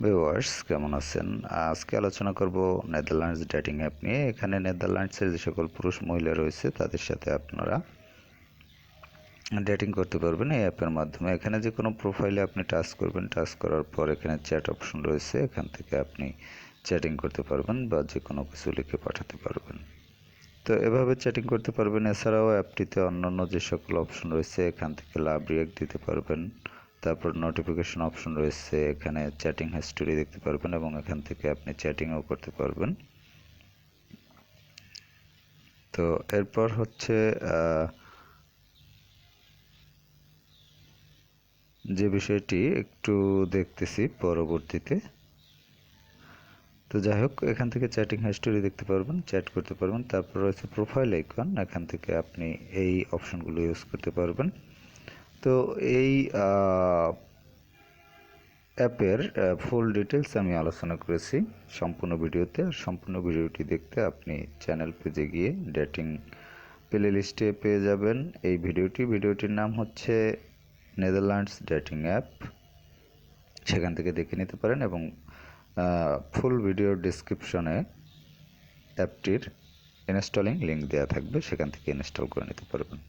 Viewers কেমন আছেন? আজকে আলোচনা করব নেদারল্যান্ডস ডেটিং অ্যাপ নিয়ে। এখানে নেদারল্যান্ডসের যে সকল পুরুষ মহিলা রয়েছে তাদের সাথে আপনারা ডেটিং করতে পারবেন এই অ্যাপের মাধ্যমে। এখানে যে কোনো প্রোফাইলে আপনি টাচ করবেন, টাচ করার পর এখানে চ্যাট অপশন রয়েছে, এখান থেকে আপনি চ্যাটিং করতে পারবেন বা যে কোনো কিছু লিখে পাঠাতে পারবেন। তো এভাবে চ্যাটিং করতে পারবেন। এছাড়াও অ্যাপটিতে অন্যান্য যে সকল অপশন রয়েছে এখান থেকে লাভ রিঅ্যাক্ট দিতে পারবেন। তারপর নোটিফিকেশন অপশন রয়েছে, এখানে চ্যাটিং হিস্টোরি দেখতে পারবেন এবং এখান থেকে আপনি চ্যাটিংও করতে পারবেন। তো এরপর হচ্ছে যে বিষয়টি একটু দেখতেছি পরবর্তীতে। তো যাই হোক, এখান থেকে চ্যাটিং হিস্টোরি দেখতে পারবেন, চ্যাট করতে পারবেন। তারপর রয়েছে প্রোফাইল আইকন, এখান থেকে আপনি এই অপশনগুলো ইউজ করতে পারবেন। তো এই অ্যাপের ফুল ডিটেলস আমি আলোচনা করেছি সম্পূর্ণ ভিডিওতে। আর সম্পূর্ণ ভিডিওটি দেখতে আপনি চ্যানেল পেজে গিয়ে ডেটিং প্লে লিস্টে পেয়ে যাবেন এই ভিডিওটির নাম হচ্ছে নেদারল্যান্ডস ডেটিং অ্যাপ। সেখান থেকে দেখে নিতে পারেন এবং ফুল ভিডিও ডিসক্রিপশনে অ্যাপটির ইনস্টলিং লিঙ্ক দেওয়া থাকবে, সেখান থেকে ইনস্টল করে নিতে পারবেন।